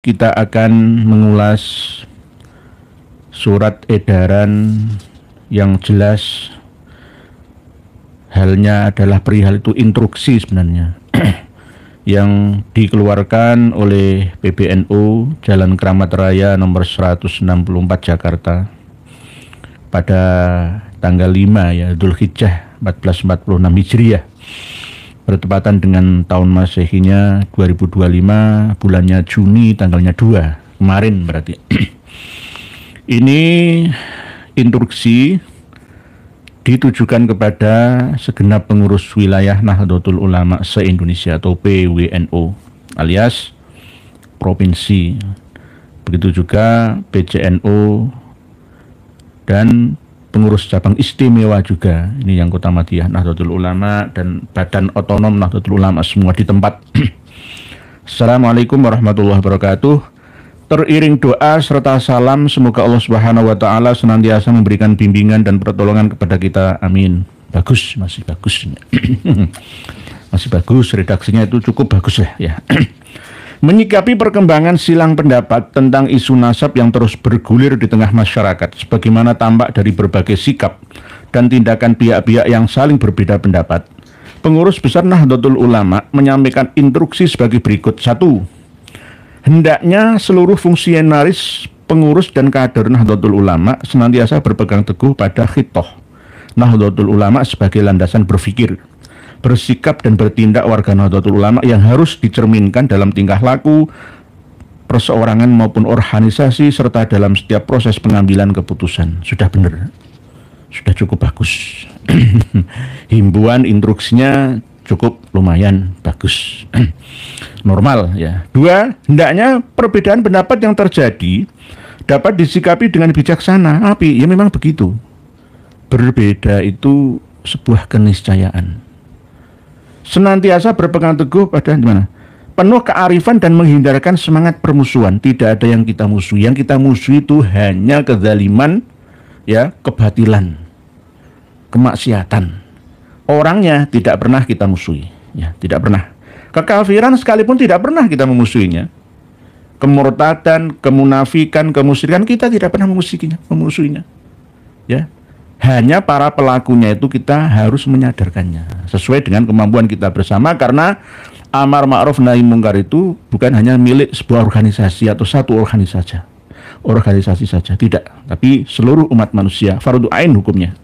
kita akan mengulas surat edaran yang jelas halnya adalah perihal itu instruksi sebenarnya yang dikeluarkan oleh PBNU Jalan Keramat Raya nomor 164 Jakarta pada tanggal 5 ya Dzulhijjah 1446 Hijriah, bertepatan dengan tahun Masehinya 2025, bulannya Juni, tanggalnya 2 kemarin berarti. Ini instruksi ditujukan kepada segenap pengurus wilayah Nahdlatul Ulama se-Indonesia atau PWNU alias provinsi. Begitu juga PJNU dan pengurus cabang istimewa juga. Ini yang Kota Madiyah Nahdlatul Ulama dan Badan Otonom Nahdlatul Ulama semua di tempat. Assalamualaikum warahmatullahi wabarakatuh. Teriring doa serta salam, semoga Allah Subhanahu wa taala senantiasa memberikan bimbingan dan pertolongan kepada kita. Amin. Bagus, masih bagus. Masih bagus, redaksinya itu cukup bagus ya. Menyikapi perkembangan silang pendapat tentang isu nasab yang terus bergulir di tengah masyarakat, sebagaimana tampak dari berbagai sikap dan tindakan pihak-pihak yang saling berbeda pendapat, Pengurus Besar Nahdlatul Ulama menyampaikan instruksi sebagai berikut. 1. Hendaknya seluruh fungsionaris, pengurus dan kader Nahdlatul Ulama senantiasa berpegang teguh pada khitoh Nahdlatul Ulama sebagai landasan berpikir, bersikap dan bertindak warga Nahdlatul Ulama yang harus dicerminkan dalam tingkah laku, perseorangan maupun organisasi serta dalam setiap proses pengambilan keputusan. Sudah benar, sudah cukup bagus. Himbauan instruksinya cukup lumayan bagus. Normal ya. 2. Hendaknya perbedaan pendapat yang terjadi dapat disikapi dengan bijaksana. Tapi ya memang begitu. Berbeda itu sebuah keniscayaan. Senantiasa berpegang teguh pada gimana? Penuh kearifan dan menghindarkan semangat permusuhan. Tidak ada yang kita musuhi. Yang kita musuhi itu hanya kezaliman, ya, kebatilan, kemaksiatan. Orangnya tidak pernah kita musuhi, ya, tidak pernah. Kekafiran sekalipun tidak pernah kita memusuhinya. Kemurtadan, kemunafikan, kemusyrikan kita tidak pernah memusuhinya. Ya. Hanya para pelakunya itu kita harus menyadarkannya sesuai dengan kemampuan kita bersama, karena amar ma'ruf nahi mungkar itu bukan hanya milik sebuah organisasi atau satu organisasi saja, tidak, tapi seluruh umat manusia, fardu ain hukumnya.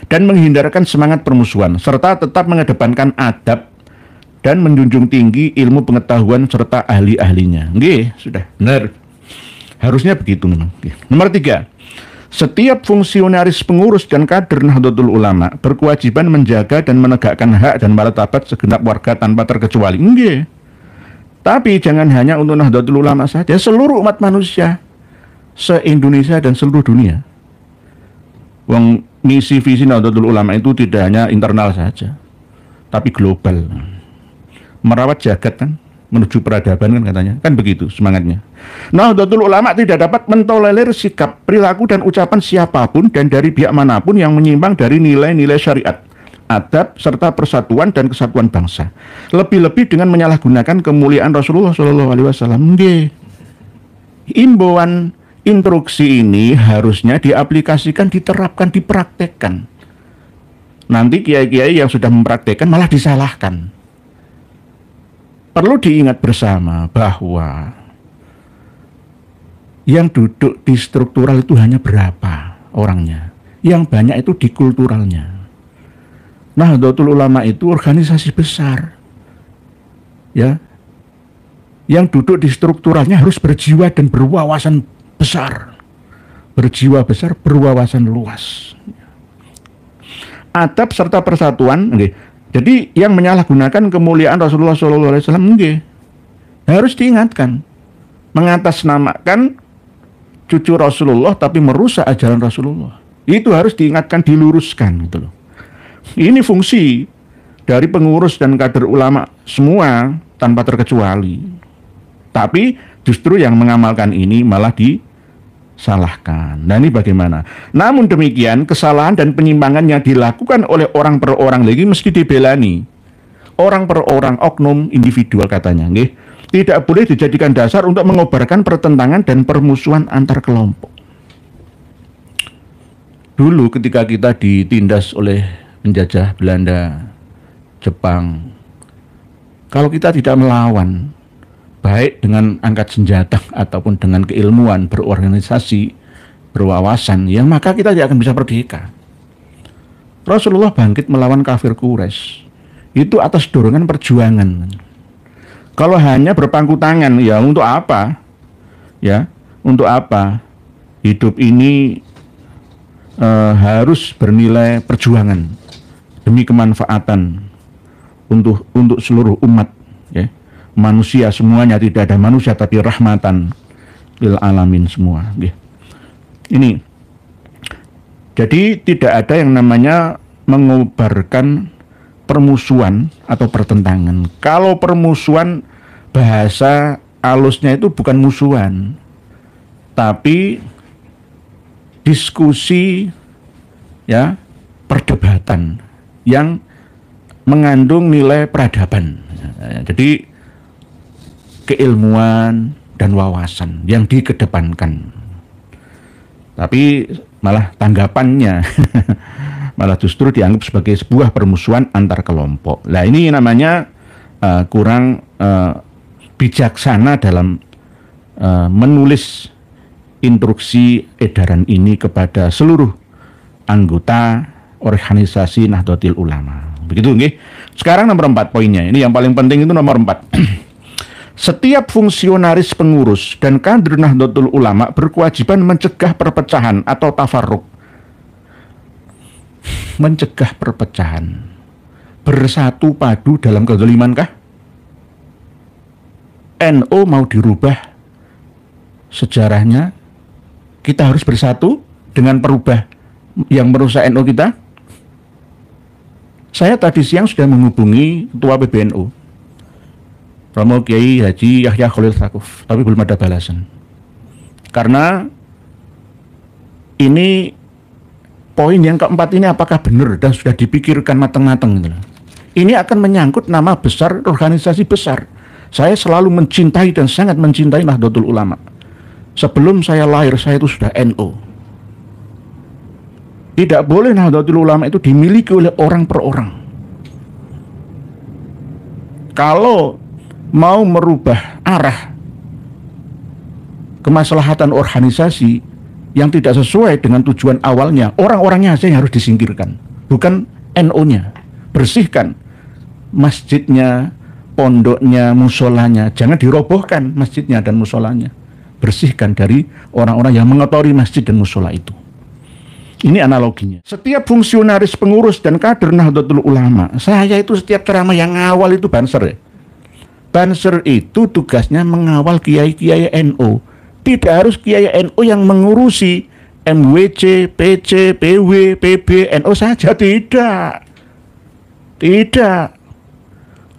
Dan menghindarkan semangat permusuhan serta tetap mengedepankan adab dan menjunjung tinggi ilmu pengetahuan serta ahli-ahlinya. Nggih, sudah benar. Harusnya begitu memang. Nomor 3. Setiap fungsionaris, pengurus dan kader Nahdlatul Ulama berkewajiban menjaga dan menegakkan hak dan martabat segenap warga tanpa terkecuali. Nggih. Tapi jangan hanya untuk Nahdlatul Ulama saja, seluruh umat manusia se-Indonesia dan seluruh dunia. Wong misi visi Nahdlatul Ulama itu tidak hanya internal saja, tapi global. Merawat jagat kan, menuju peradaban kan katanya, kan begitu semangatnya. Nahdlatul Ulama tidak dapat mentolerir sikap, perilaku dan ucapan siapapun dan dari pihak manapun yang menyimpang dari nilai-nilai syariat, adab serta persatuan dan kesatuan bangsa. Lebih-lebih dengan menyalahgunakan kemuliaan Rasulullah SAW. Imbauan instruksi ini harusnya diaplikasikan, diterapkan, dipraktekkan. Nanti kiai-kiai yang sudah mempraktekkan malah disalahkan. Perlu diingat bersama bahwa yang duduk di struktural itu hanya berapa orangnya, yang banyak itu di kulturalnya. Nahdlatul Ulama itu organisasi besar, ya, yang duduk di strukturalnya harus berjiwa dan berwawasan besar, berjiwa besar, berwawasan luas, adab serta persatuan. Jadi yang menyalahgunakan kemuliaan Rasulullah SAW harus diingatkan, mengatasnamakan cucu Rasulullah tapi merusak ajaran Rasulullah, itu harus diingatkan, diluruskan gitu loh. Ini fungsi dari pengurus dan kader ulama semua tanpa terkecuali. Tapi justru yang mengamalkan ini malah disalahkan. Nah ini bagaimana? Namun demikian kesalahan dan penyimpangan yang dilakukan oleh orang per orang lagi mesti dibelani. Orang per orang, oknum individual katanya, nggih. tidak boleh dijadikan dasar untuk mengobarkan pertentangan dan permusuhan antar kelompok. Dulu ketika kita ditindas oleh penjajah Belanda, Jepang, kalau kita tidak melawan, baik dengan angkat senjata ataupun dengan keilmuan, berorganisasi, berwawasan, ya maka kita tidak akan bisa merdeka. Rasulullah bangkit melawan kafir Quraisy itu atas dorongan perjuangan. Kalau hanya berpangku tangan, ya untuk apa? Ya, untuk apa? Hidup ini harus bernilai perjuangan demi kemanfaatan untuk seluruh umat, ya. Manusia semuanya, tidak ada manusia tapi rahmatan lil alamin semua, ya. Ini jadi tidak ada yang namanya mengobarkan permusuhan atau pertentangan. Kalau permusuhan, bahasa halusnya itu bukan musuhan, tapi diskusi, ya, perdebatan yang mengandung nilai peradaban. Jadi keilmuan dan wawasan yang dikedepankan. Tapi malah tanggapannya malah justru dianggap sebagai sebuah permusuhan antar kelompok. Nah, ini namanya kurang bijaksana dalam menulis instruksi edaran ini kepada seluruh anggota organisasi Nahdlatul Ulama. Begitu, nggih. Sekarang nomor 4 poinnya. Ini yang paling penting, itu nomor 4. Setiap fungsionaris pengurus dan kader Nahdlatul Ulama berkewajiban mencegah perpecahan atau tafarruq. Mencegah perpecahan. Bersatu padu dalam kezalimankah? NU mau dirubah sejarahnya, kita harus bersatu dengan perubah yang merusak NU kita. Saya tadi siang sudah menghubungi Ketua PBNU, Romo Kiai Haji Yahya Khalil Stakuf, tapi belum ada balasan. Karena ini poin yang keempat ini apakah benar dan sudah dipikirkan matang-matang gitu. Ini akan menyangkut nama besar organisasi besar. Saya selalu mencintai dan sangat mencintai Nahdlatul Ulama. Sebelum saya lahir, saya itu sudah NU. Tidak boleh Nahdlatul Ulama itu dimiliki oleh orang per orang. Kalau mau merubah arah kemaslahatan organisasi yang tidak sesuai dengan tujuan awalnya, orang-orangnya saja yang harus disingkirkan, bukan NU-nya. Bersihkan masjidnya, pondoknya, musolanya. Jangan dirobohkan masjidnya dan musolanya. Bersihkan dari orang-orang yang mengotori masjid dan musola itu. Ini analoginya. Setiap fungsionaris pengurus dan kader Nahdlatul Ulama, saya itu setiap ceramah yang ngawal itu Banser, ya. Banser itu tugasnya mengawal kiai-kiai NU. Tidak harus kiai NU yang mengurusi MWC, PC, PW, PB, NU saja. Tidak.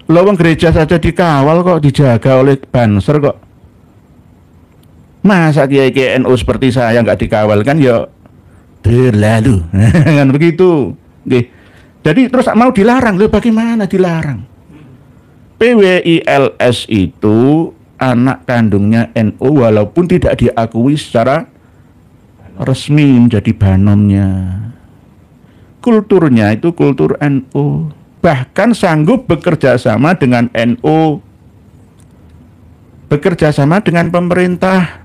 Lawang gereja saja dikawal kok, dijaga oleh Banser kok. Masa kiai-kiai NU seperti saya nggak dikawal, kan ya terlalu. Kan begitu. Oke. Jadi terus mau dilarang, loh bagaimana dilarang? PWILS itu anak kandungnya NU walaupun tidak diakui secara resmi menjadi banomnya. Kulturnya itu kultur NU. Bahkan sanggup bekerja sama dengan NU, bekerja sama dengan pemerintah,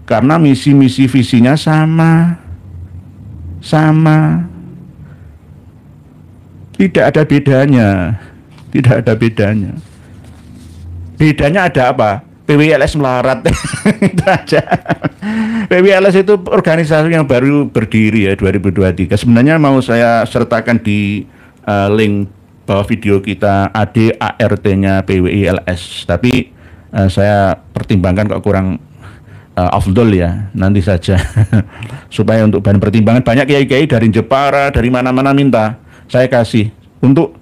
karena misi-misi visinya sama. Tidak ada bedanya. Bedanya ada apa? PWLS melarat. Itu aja. PWLS itu organisasi yang baru berdiri ya 2023. Sebenarnya mau saya sertakan di link bawah video kita AD-ART-nya PWILS, tapi saya pertimbangkan kok kurang afdol ya, nanti saja. Supaya untuk bahan pertimbangan, banyak kiai-kiai dari Jepara, dari mana-mana minta saya kasih untuk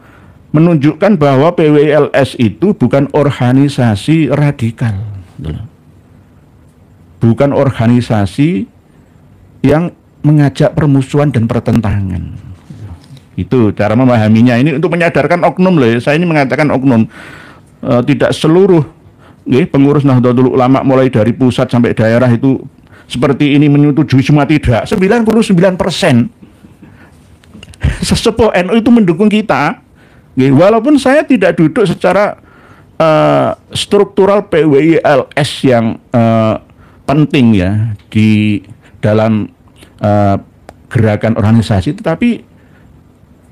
menunjukkan bahwa PWILS itu bukan organisasi radikal, bukan organisasi yang mengajak permusuhan dan pertentangan. Itu cara memahaminya. Ini untuk menyadarkan oknum loh ya. Saya ini mengatakan oknum, tidak seluruh pengurus Nahdlatul Ulama mulai dari pusat sampai daerah itu seperti ini menyetujui semua tidak. 99% sesepuh NU itu mendukung kita. Walaupun saya tidak duduk secara struktural PWILS yang penting ya di dalam gerakan organisasi, tetapi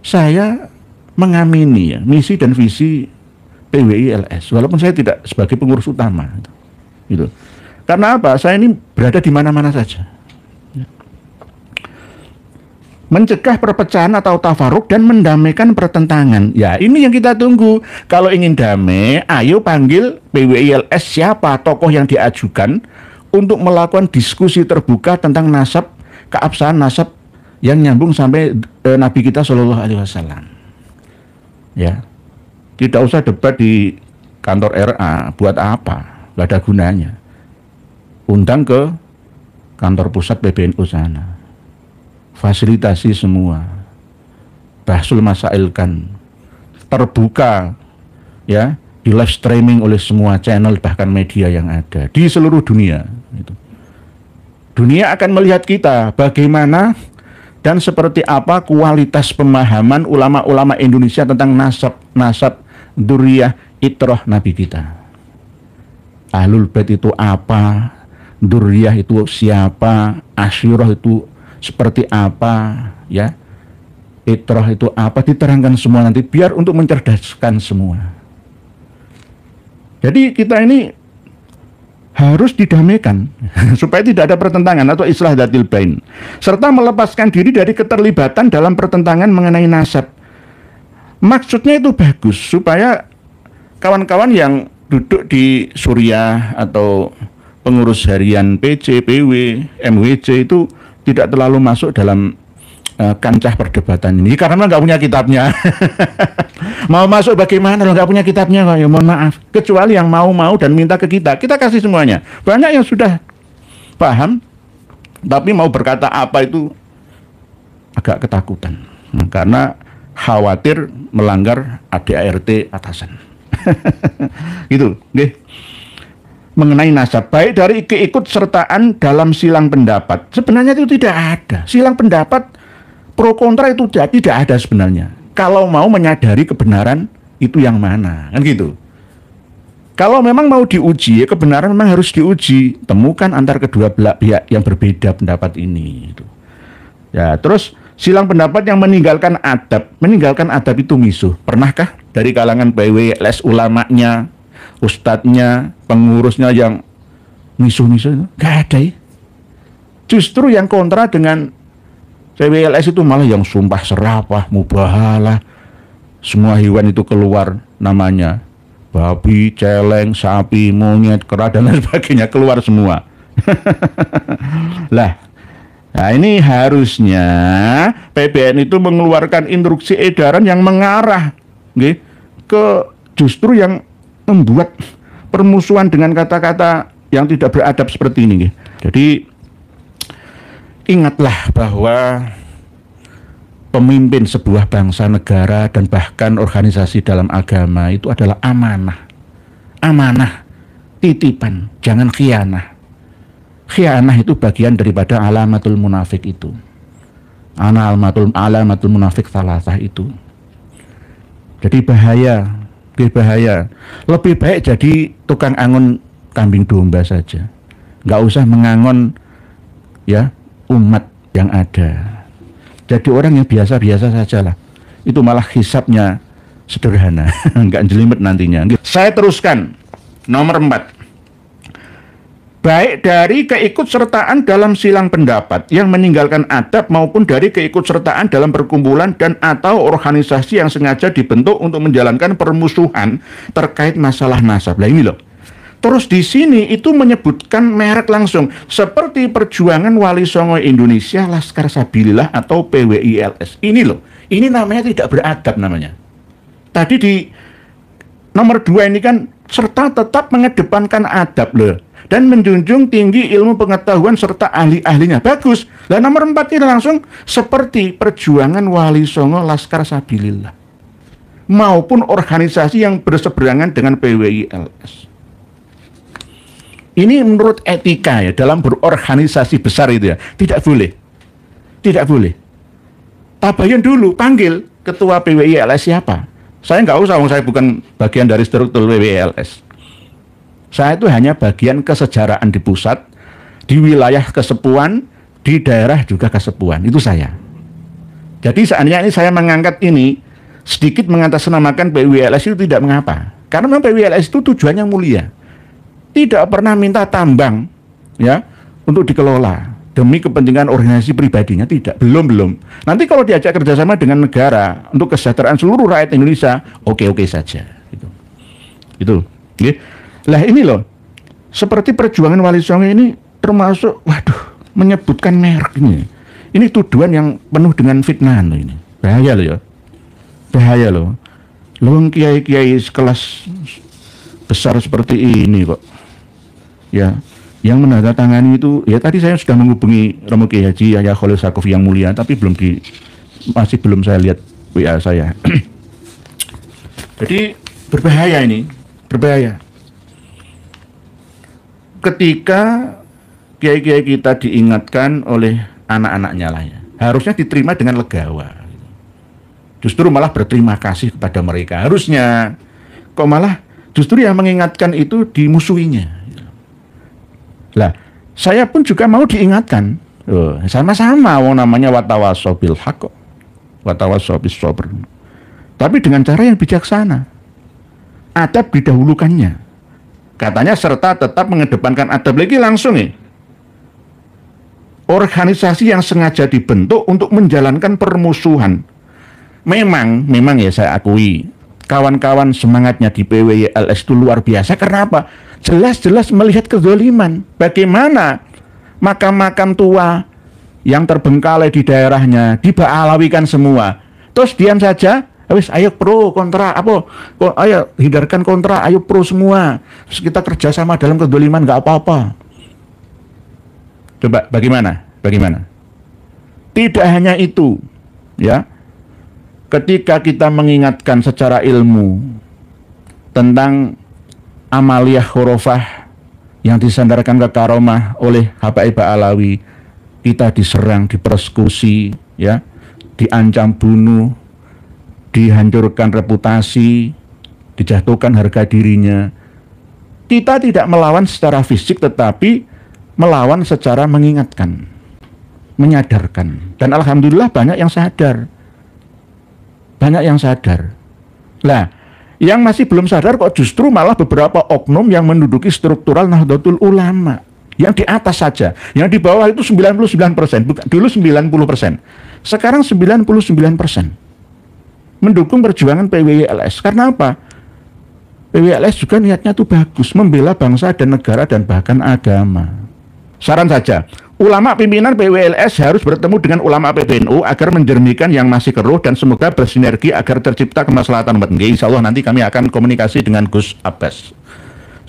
saya mengamini ya misi dan visi PWILS walaupun saya tidak sebagai pengurus utama gitu. Karena apa? Saya ini berada di mana-mana saja. Mencegah perpecahan atau tafaruk dan mendamaikan pertentangan. Ya, ini yang kita tunggu. Kalau ingin damai, ayo panggil PWILS siapa tokoh yang diajukan untuk melakukan diskusi terbuka tentang nasab, keabsahan nasab yang nyambung sampai Nabi kita Shallallahu Alaihi Wasallam. Ya, tidak usah debat di kantor RA. Buat apa? Gak ada gunanya. Undang ke kantor pusat PBNU sana. Fasilitasi semua, bahsul masailkan, terbuka ya, di live streaming oleh semua channel bahkan media yang ada di seluruh dunia. Dunia akan melihat kita bagaimana dan seperti apa kualitas pemahaman ulama-ulama Indonesia tentang nasab dzurriyyah itrah Nabi kita. Ahlul Bait itu apa, dzurriyyah itu siapa, asyirah itu seperti apa, ya, itrah itu apa, diterangkan semua nanti biar untuk mencerdaskan semua. Jadi kita ini harus didamaikan supaya tidak ada pertentangan atau islah dzatil bain, serta melepaskan diri dari keterlibatan dalam pertentangan mengenai nasab. Maksudnya itu bagus supaya kawan-kawan yang duduk di Suriah atau pengurus harian PC, PW, MWC itu tidak terlalu masuk dalam kancah perdebatan ini karena nggak punya kitabnya. Mau masuk bagaimana lo nggak punya kitabnya? Ya mohon maaf. Kecuali yang mau dan minta ke kita kasih semuanya. Banyak yang sudah paham, tapi mau berkata apa itu agak ketakutan karena khawatir melanggar ADART atasan. Gitu, okay. Mengenai nasab, baik dari keikutsertaan dalam silang pendapat, sebenarnya itu tidak ada. Silang pendapat pro kontra itu tidak ada sebenarnya. Kalau mau menyadari kebenaran itu yang mana, kan gitu. Kalau memang mau diuji, kebenaran memang harus diuji. Temukan antar kedua belah pihak yang berbeda pendapat ini. Gitu. Ya, terus silang pendapat yang meninggalkan adab itu misuh. Pernahkah dari kalangan PWILS ulamanya, ustadznya, pengurusnya yang misuh-misuh? Gak ada ya. Justru yang kontra dengan PWILS itu malah yang sumpah serapah, mubahalah. Semua hewan itu keluar namanya. Babi, celeng, sapi, monyet, kera, dan lain sebagainya keluar semua. Nah ini harusnya PBN itu mengeluarkan instruksi edaran yang mengarah ke justru yang membuat permusuhan dengan kata-kata yang tidak beradab seperti ini. Jadi ingatlah bahwa pemimpin sebuah bangsa, negara, dan bahkan organisasi dalam agama itu adalah amanah, titipan, jangan khianah. Khianah itu bagian daripada alamatul munafik itu. Alamatul munafik salasah itu. Jadi bahaya. Lebih baik jadi tukang angon kambing domba saja. Nggak usah mengangon ya umat yang ada. Jadi orang yang biasa-biasa saja lah. Itu malah hisabnya sederhana, nggak jelimet nantinya. Saya teruskan nomor 4. Baik dari keikutsertaan dalam silang pendapat yang meninggalkan adab maupun dari keikutsertaan dalam perkumpulan dan atau organisasi yang sengaja dibentuk untuk menjalankan permusuhan terkait masalah nasab. Lah ini loh. Terus di sini itu menyebutkan merek langsung seperti Perjuangan Wali Songo Indonesia, Laskar Sabilillah atau PWILS. Ini loh. Ini namanya tidak beradab namanya. Tadi di nomor 2 ini kan serta tetap mengedepankan adab loh. Dan menjunjung tinggi ilmu pengetahuan serta ahli-ahlinya. Bagus. Dan nomor 4 ini langsung seperti Perjuangan Wali Songo Laskar Sabilillah maupun organisasi yang berseberangan dengan PWILS. Ini menurut etika ya, dalam berorganisasi besar itu ya, tidak boleh. Tidak boleh. Tabayun dulu, panggil ketua PWILS siapa. Saya nggak usah, saya bukan bagian dari struktur PWILS. Saya itu hanya bagian kesejarahan di pusat, di wilayah kesepuan, di daerah juga kesepuan. Itu saya. Jadi seandainya ini saya mengangkat ini, sedikit mengatasnamakan PWILS itu tidak mengapa. Karena memang PWILS itu tujuannya mulia. Tidak pernah minta tambang ya untuk dikelola demi kepentingan organisasi pribadinya, tidak, belum. Nanti kalau diajak kerjasama dengan negara untuk kesejahteraan seluruh rakyat Indonesia, oke saja. Itu. Okay. Lah ini loh, seperti perjuangan Wali Songo ini termasuk, menyebutkan merek ini. Ini tuduhan yang penuh dengan fitnah loh ini. Bahaya loh ya. Bahaya loh. Loh kiai-kiai sekelas besar seperti ini kok. Ya, yang menandatangani itu, ya tadi saya sudah menghubungi Romo Kiai Haji Yahya Khalil Stakuf yang mulia, tapi masih belum saya lihat WA saya. Jadi berbahaya ini, berbahaya. Ketika kiai-kiai kita diingatkan oleh anak-anaknya lah ya, harusnya diterima dengan legawa. Justru malah berterima kasih kepada mereka. Harusnya, kok malah justru yang mengingatkan itu dimusuhinya. Lah, saya pun juga mau diingatkan. Sama-sama namanya watawasau bil haqq, watawasau bis sabr. Tapi dengan cara yang bijaksana. Adab didahulukannya. Katanya serta tetap mengedepankan adab, lagi langsung ya. Organisasi yang sengaja dibentuk untuk menjalankan permusuhan. Memang ya saya akui, kawan-kawan semangatnya di PWILS itu luar biasa. Karena apa? Jelas-jelas melihat kezaliman. Bagaimana makam-makam tua yang terbengkalai di daerahnya diba'alawikan semua. Terus diam saja, ayo pro kontra, ayo hindarkan kontra, ayo pro semua. Terus kita kerjasama dalam kezaliman, nggak apa-apa. Coba bagaimana? Tidak hanya itu, ya. Ketika kita mengingatkan secara ilmu tentang amaliyah khurafah yang disandarkan ke karomah oleh Habaib Alawi, kita diserang, dipersekusi, ya, diancam bunuh, dihancurkan reputasi, dijatuhkan harga dirinya. Kita tidak melawan secara fisik, tetapi melawan secara mengingatkan, menyadarkan. Dan alhamdulillah banyak yang sadar. Lah, yang masih belum sadar kok justru malah beberapa oknum yang menduduki struktural Nahdlatul Ulama. Yang di atas saja, yang di bawah itu 99%, dulu 90%. Sekarang 99% mendukung perjuangan PWILS. Karena apa? PWILS juga niatnya tuh bagus, membela bangsa dan negara dan bahkan agama. Saran saja, ulama pimpinan PWILS harus bertemu dengan ulama PBNU agar menjernihkan yang masih keruh dan semoga bersinergi agar tercipta kemaslahatan umat. Insya Allah nanti kami akan komunikasi dengan Gus Abbas.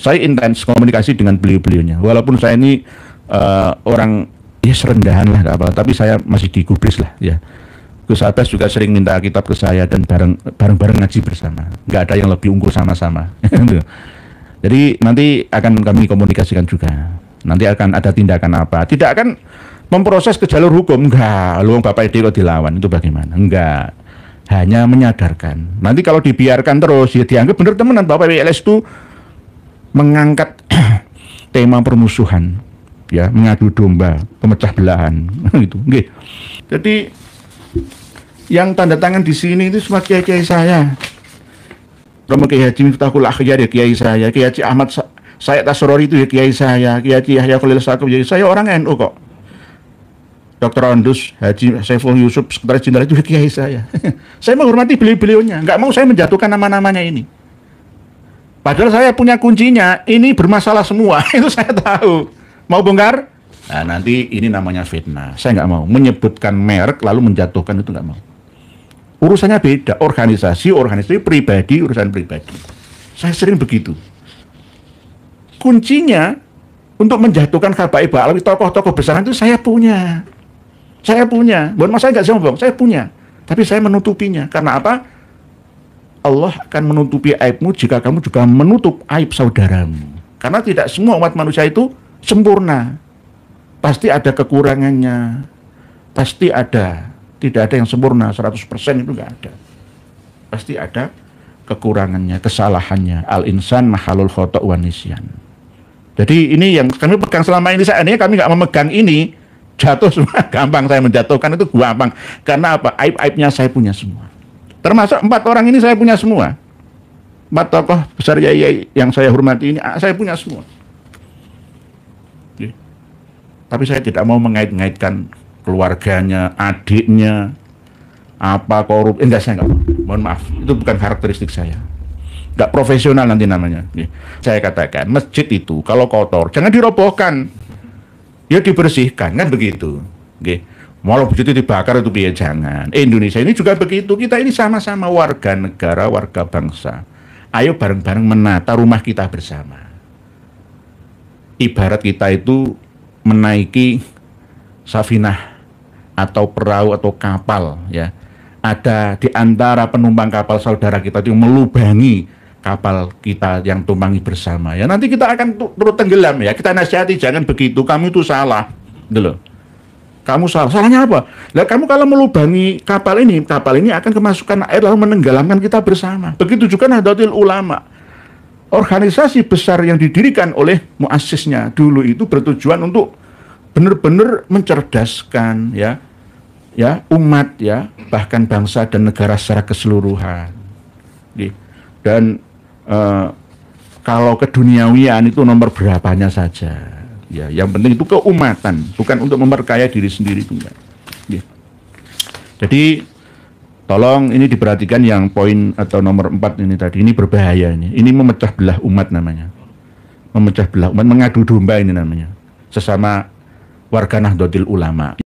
Saya intens komunikasi dengan beliau-beliaunya. Walaupun saya ini orang ya serendahan lah, nggak apa, tapi saya masih digubris lah ya. Gus Abbas juga sering minta kitab ke saya dan bareng-bareng ngaji bersama. Nggak ada yang lebih unggul sama-sama. Jadi nanti akan kami komunikasikan juga. Nanti akan ada tindakan apa? Tidak akan memproses ke jalur hukum, enggak. Lu Bapak Edi kok dilawan, itu bagaimana? Enggak. Hanya menyadarkan. Nanti kalau dibiarkan terus, ya dianggap benar temenan Bapak PWILS itu mengangkat tema permusuhan, ya, mengadu domba, pemecah belahan, gitu. Nggih. Jadi yang tanda tangan di sini itu semua kiai-kiai saya. Romo Kiai Haji Miftahul Akhyar ya kiai saya, Kiai Haji Ahmad Said Tasrori itu ya kiai saya, Kiai Haji Yahya Khalil Stakuf ya saya, orang NU kok. Dr. Andus Haji Saiful Yusuf Sekretaris Jenderal itu ya kiai saya. Saya menghormati beliau-beliaunya, nggak mau saya menjatuhkan nama-namanya ini. Padahal saya punya kuncinya, ini bermasalah semua, itu saya tahu. Mau bongkar? Nah, nanti ini namanya fitnah. Saya nggak mau menyebutkan merek lalu menjatuhkan, itu nggak mau. Urusannya beda, organisasi pribadi, urusan pribadi. Saya sering begitu. Kuncinya untuk menjatuhkan Habaib Alawi, tokoh-tokoh besar itu saya punya. Bukan mas saya nggak sombong, saya punya. Tapi saya menutupinya. Karena apa? Allah akan menutupi aibmu jika kamu juga menutup aib saudaramu. Karena tidak semua umat manusia itu sempurna. Pasti ada kekurangannya. Pasti ada. Tidak ada yang sempurna, 100% itu nggak ada. Pasti ada kekurangannya, kesalahannya. Al-insan mahalul khoto' wa nisyan. Jadi ini yang kami pegang selama ini. Seandainya kami nggak memegang ini, jatuh semua. Gampang saya menjatuhkan itu gampang. Karena apa? Aib-aibnya saya punya semua. Termasuk 4 orang ini saya punya semua. 4 tokoh besar yai yang saya hormati ini saya punya semua. Oke. Tapi saya tidak mau mengait-ngaitkan keluarganya, adiknya, apa korup. Enggak, saya enggak mau. Mohon maaf, itu bukan karakteristik saya. Enggak profesional nanti namanya. Oke. Saya katakan masjid itu kalau kotor jangan dirobohkan, ya dibersihkan, kan begitu. Oke. Walau begitu dibakar itu biar jangan. Indonesia ini juga begitu. Kita ini sama-sama warga negara, warga bangsa. Ayo bareng-bareng menata rumah kita bersama. Ibarat kita itu menaiki safinah atau perahu atau kapal, ya. Ada di antara penumpang kapal saudara kita itu yang melubangi kapal kita yang tumpangi bersama. Ya nanti kita akan turut tenggelam, ya. Kita nasihati jangan begitu. Kamu itu salah, gitu loh. Kamu salah. Salahnya apa? Lah kamu kalau melubangi kapal ini akan kemasukan air lalu menenggelamkan kita bersama. Begitu juga Nahdlatul Ulama. Organisasi besar yang didirikan oleh muassisnya dulu itu bertujuan untuk benar-benar mencerdaskan ya umat, ya, bahkan bangsa dan negara secara keseluruhan. Dan kalau keduniawian itu nomor berapanya saja. Ya, yang penting itu keumatan, bukan untuk memperkaya diri sendiri itu enggak. Ya. Jadi tolong ini diperhatikan yang poin atau nomor 4 ini tadi, ini berbahaya ini. Ini memecah belah umat namanya. Memecah belah umat, mengadu domba ini namanya. Sesama warga Nahdlatul Ulama.